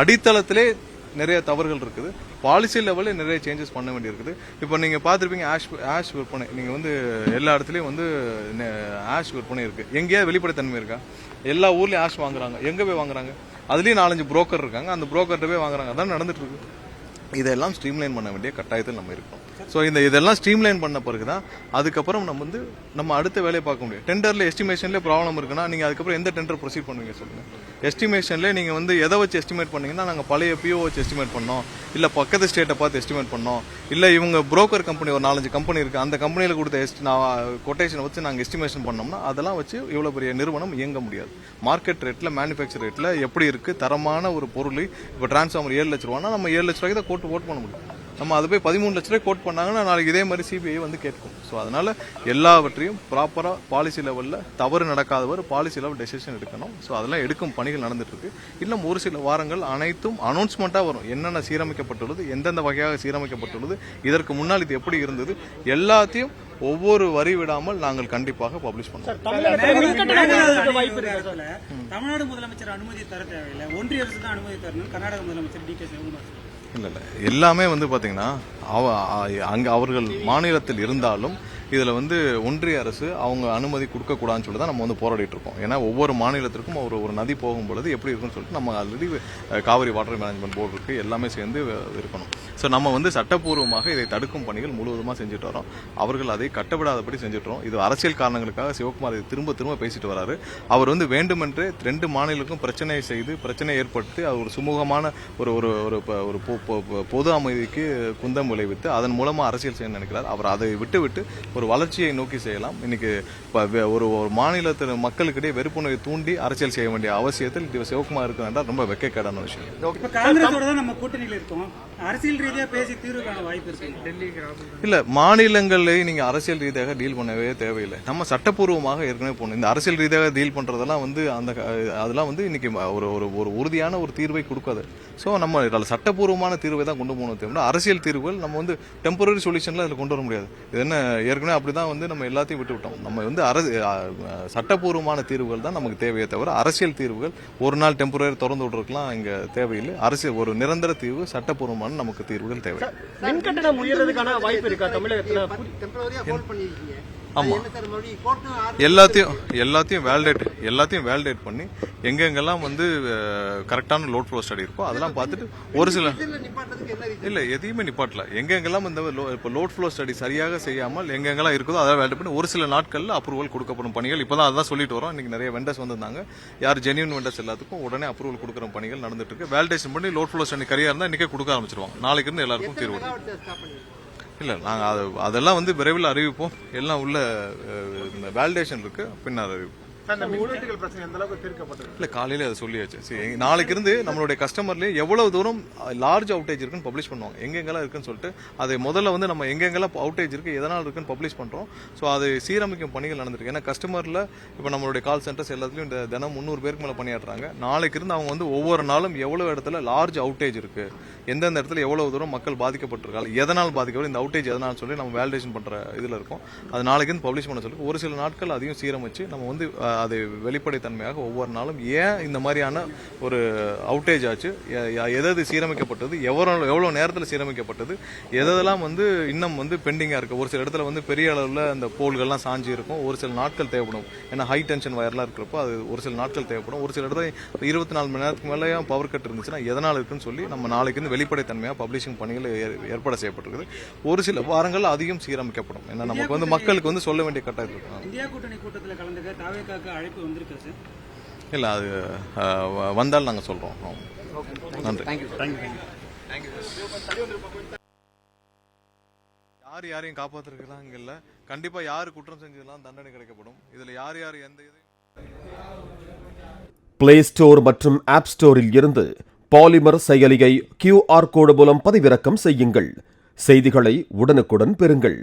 அடித்தளத்திலே நிறைய தவறுகள் இருக்குது. பாலிசி லெவலில் நிறைய சேஞ்சஸ் பண்ண வேண்டியிருக்குது. இப்போ நீங்கள் பார்த்துருப்பீங்க ஆஷ் விற்பனை. நீங்கள் வந்து எல்லா இடத்துலையும் வந்து ஆஷ் விற்பனை இருக்குது. எங்கேயாவது வெளிப்படைத்தன்மை இருக்கா? எல்லா ஊர்லேயும் ஆஷ் வாங்குறாங்க. எங்கே போய் வாங்குறாங்க? அதுலேயும் 4-5 புரோக்கர் இருக்காங்க. அந்த புரோக்கர்கிட்ட போய் வாங்குறாங்க. அதான் நடந்துட்டு இருக்கு. இதெல்லாம் ஸ்ட்ரீம்லைன் பண்ண வேண்டிய கட்டாயத்தில் நம்ம இருக்கோம். ஸோ இதெல்லாம் ஸ்ட்ரீம்லைன் பண்ண பிறகுதான் அதுக்கப்புறம் நம்ம அடுத்த வேலையை பார்க்க முடியும். டெண்டர்ல எஸ்டிமேஷன்ல ப்ராப்ளம் இருக்குன்னா நீங்க அதுக்கப்புறம் எந்த டெண்டர் ப்ரொசீட் பண்ணுவீங்க சொல்லுங்க. எஸ்டிமேஷன்ல நீங்க வந்து எதை வச்சு எஸ்டிமேட் பண்ணீங்கன்னா நாங்க பழைய பிஓ வச்சு எஸ்டிமேட் பண்ணோம், இல்ல பக்கத்து ஸ்டேட்டை பார்த்து எஸ்டிமேட் பண்ணோம், இல்ல இவங்க புரோக்கர் கம்பெனி ஒரு 4-5 கம்பெனி இருக்கு, அந்த கம்பெனியில கொடுத்த கொட்டேஷன் வச்சு நாங்க எஸ்டிமேஷன் பண்ணோம்னா அதெல்லாம் வச்சு இவ்வளவு பெரிய நிறுவனம் இயங்க முடியாது. மார்க்கெட் ரேட்ல மேனுஃபேக்சர் ரேட்ல எப்படி இருக்கு தரமான ஒரு பொருள். இப்போ டிரான்ஸ்ஃபார்மர் 7 லட்ச ரூபானா நம்ம 7 லட்ச ரூபாய்க்கு தான் கோட் பண்ண முடியும். நம்ம அதை போய் 13 லட்ச ரூபாய் கோட் பண்ணாங்கன்னா நாளைக்கு இதே மாதிரி சிபிஐ வந்து கேட்கும். ஸோ அதனால எல்லாவற்றையும் ப்ராப்பரா பாலிசி லெவல்ல தவறு நடக்காதவர் பாலிசி லெவல் டெசிஷன் எடுக்கணும். ஸோ அதெல்லாம் எடுக்கும் பணிகள் நடந்துட்டு இருக்கு. இன்னும் ஒரு சில வாரங்கள் அனைத்தும் அனௌன்ஸ்மெண்டா வரும். என்னென்ன சீரமைக்கப்பட்டுள்ளது, எந்தெந்த வகையாக சீரமைக்கப்பட்டுள்ளது, இதற்கு முன்னால் இது எப்படி இருந்தது, எல்லாத்தையும் ஒவ்வொரு வரி விடாமல் நாங்கள் கண்டிப்பாக பப்ளிஷ் பண்ணுவோம். தமிழ்நாடு முதலமைச்சர் அனுமதி தர தேவையில்லை, ஒன்றிய அரசு தான் அனுமதி தரணும். கர்நாடக முதலமைச்சர் டி.கே. சிவகுமார் இல்ல எல்லாமே வந்து பாத்தீங்கன்னா அங்க அவர்கள் மாநிலத்தில் இருந்தாலும் இதுல வந்து ஒன்றிய அரசு அவங்க அனுமதி கொடுக்க கூடாதுன்னு சொல்லி தான் நம்ம வந்து போராடிட்டு இருக்கோம். ஏன்னா ஒவ்வொரு மாநிலத்திற்கும் ஒரு நதி போகும் பொழுது எப்படி இருக்குன்னு சொல்லிட்டு நம்ம already Kaveri water management board இருக்கு, எல்லாமே சேர்ந்து இருக்கணும். ஸோ நம்ம வந்து சட்டப்பூர்வமாக இதை தடுக்கும் பணிகள் முழுவதுமா செஞ்சுட்டு வரோம். அவர்கள் அதை கட்டவிடாதபடி செஞ்சுட்டு வரோம். இது அரசியல் காரணங்களுக்காக சிவகுமார் இதை திரும்ப பேசிட்டு வராரு. அவர் வந்து வேண்டுமென்றே 2 மாநிலங்களுக்கும் பிரச்சனையை செய்து பிரச்சனை ஏற்படுத்தி ஒரு சுமூகமான ஒரு பொது அமைதிக்கு குந்தம் விளைவித்து அதன் மூலமா அரசியல் செய்ய நினைக்கிறார். அவர் அதை விட்டு ஒரு வளர்ச்சியை நோக்கி செய்யலாம். இன்னைக்கு ஒரு மாநிலத்தின் மக்களுக்கிடையே வெறுப்புணர்வை தூண்டி அரசியல் செய்ய வேண்டிய அவசியத்தில் சிவகுமார் இருக்கு என்றால் ரொம்ப வெட்கக்கேடான விஷயம். நம்ம கூட்டணியில் இருக்கோம், அரசியல் ரீதியா பேசி தீர்வு காண வாய்ப்பு இருக்கு. இல்ல மாநிலங்களை நீங்க அரசியல் ரீதியாக டீல் பண்ணவே தேவையில்லை. நம்ம சட்டப்பூர்வமாக ஏற்கனவே போகணும். இந்த அரசியல் ரீதியாக டீல் பண்றதெல்லாம் வந்து அதெல்லாம் வந்து இன்னைக்கு ஒரு உறுதியான ஒரு தீர்வை கொடுக்காது. ஸோ நம்ம சட்டப்பூர்வமான தீர்வை தான் கொண்டு போகணும். தேவை அரசியல் தீர்வுகள் நம்ம வந்து டெம்பரரி சொல்யூஷன்ல அதில் கொண்டு வர முடியாது. இது என்ன ஏற்கனவே அப்படிதான் வந்து நம்ம எல்லாத்தையும் விட்டுவிட்டோம். நம்ம வந்து சட்டப்பூர்வமான தீர்வுகள் தான் நமக்கு தேவையே தவிர அரசியல் தீர்வுகள் ஒரு நாள் டெம்பரரி திறந்து விடுறதுலாம் இங்க தேவையில்லை. அரசியல் ஒரு நிரந்தர தீர்வு, சட்டப்பூர்வமான நமக்கு தீர்வுகள் தேவை. மின்கட்டணம் உயர்றதுக்கான வாய்ப்பு இருக்கா தமிழகத்தில்? ஆமா, எல்லாத்தையும் வேலிடேட் பண்ணி எங்கெங்கெல்லாம் வந்து கரெக்டான லோட் ஃப்ளோ ஸ்டடி இருக்கோ அதெல்லாம் பார்த்துட்டு ஒரு சில இல்ல எதையுமே நிப்பாட்டல. எங்கெங்கெல்லாம் இந்த லோட் ஃப்ளோ ஸ்டடி சரியாக செய்யாமல் எங்கெங்கெல்லாம் இருக்குதோ அதெல்லாம் வேலிடேட் பண்ணி ஒரு சில நாட்கள்ல அப்ரூவல் கொடுக்கப்படும் பணிகள் இப்பதான் அதான் சொல்லிட்டு வரோம். இன்னைக்கு நிறைய வெண்டர்ஸ் வந்திருந்தாங்க. யார் ஜென்யூன் வெண்டர்ஸ் எல்லாத்துக்கும் உடனே அப்ரூவல் கொடுக்குற பணிகள் நடந்துட்டு இருக்கு. வேலிடேஷன் பண்ணி லோட் ஃப்ளோ ஸ்டடி கரியா இருந்தா இன்னைக்கே கொடுக்க ஆரம்பிச்சிருவாங்க. நாளைக்கு இருந்து எல்லாருக்கும் தீர்வு. இல்ல நாங்க அதெல்லாம் வந்து விரைவில் அறிவிப்போம். எல்லாம் உள்ள வேலிடேஷன் இருக்கு, பின்னர் அறிவிப்போம். இல்ல காலையில அதை சொல்லியாச்சு. நாளைக்கு இருந்து நம்மளுடைய கஸ்டமர்லயே எவ்வளவு தூரம் லார்ஜ் அவுட்டேஜ் இருக்குன்னு பப்ளிஷ் பண்ணுவாங்க. எங்கெங்கெல்லாம் இருக்குன்னு சொல்லிட்டு அதை முதல்ல வந்து நம்ம எங்கெங்கெல்லாம் அவுட்டேஜ் இருக்கு எதனால் இருக்குன்னு பப்ளிஷ் பண்றோம். ஸோ அதை சீரமைக்கும் பணிகள் நடந்திருக்கு. ஏன்னா கஸ்டமர்ல இப்ப நம்மளுடைய கால் சென்டர்ஸ் எல்லாத்துலயும் இந்த தினம் 300 பேருக்கு மேல பணியாற்றுறாங்க. நாளைக்கு இருந்து அவங்க வந்து ஒவ்வொரு நாளும் எவ்வளவு இடத்துல லார்ஜ் அவுட்டேஜ் இருக்கு, எந்தெந்த இடத்துல எவ்வளவு தூரம் மக்கள் பாதிக்கப்பட்டிருக்காங்க, எதனால் பாதிக்கப்படும், இந்த அவுட்டேஜ் எதனால் சொல்லி நம்ம வேலிடேஷன் பண்ற இதுல இருக்கும். அது நாளைக்கு இருந்து பப்ளிஷ் பண்ண சொல்லி ஒரு சில நாட்கள் அதையும் சீரமைச்சு நம்ம வந்து அதை வெளிப்படைத்தன்மையாக ஒவ்வொரு நாளும் ஏன் இந்த மாதிரியான ஒரு அவுட்டேஜ் ஆச்சு, எது சீரமைக்கப்பட்டது, எவ்வளவு நேரத்தில் சீரமைக்கப்பட்டது, எதெல்லாம் வந்து இன்னும் வந்து பெண்டிங்கா இருக்கு. ஒரு சில இடத்துல வந்து பெரிய அளவில் அந்த போல்கள்லாம் சாஞ்சி இருக்கும். ஒரு சில நாட்கள் தேவைப்படும். ஏன்னா ஹை டென்ஷன் வயர்லாம் இருக்கிறப்போ அது ஒரு சில நாட்கள் தேவைப்படும். ஒரு சில இடத்துல 24 மணி நேரத்துக்கு மேலே பவர் கட் இருந்துச்சுன்னா எதனால் இருக்குன்னு சொல்லி நம்ம நாளைக்கு வந்து வெளிப்படைத்தன்மையாக பப்ளிஷிங் பணிகள் ஏற்பாடு செய்யப்பட்டிருக்குது. ஒரு சில வாரங்கள் அதிகம் சீரமைக்கப்படும். ஏன்னா நமக்கு வந்து மக்களுக்கு வந்து சொல்ல வேண்டிய கட்டாயம் இருக்கு. இந்தியா கூட்டணி கூட்டத்தில் கலந்துக்க தாவேகாவுக்கு அழைப்பு வந்திருக்கு சார். இல்ல அது வந்தால் நாங்க சொல்றோம். நன்றி. யாரையும் காப்பாத்திருக்கிறாங்கல்ல, கண்டிப்பா யாரு குற்றம் செஞ்சதெல்லாம் தண்டனை கிடைக்கப்படும். இதுல யார் எந்த பிளே ஸ்டோர் மற்றும் ஆப் ஸ்டோரில் இருந்து பாலிமர் செயலியை QR கோடு மூலம் பதிவிறக்கம் செய்யுங்கள். செய்திகளை உடனுக்குடன் பெறுங்கள்.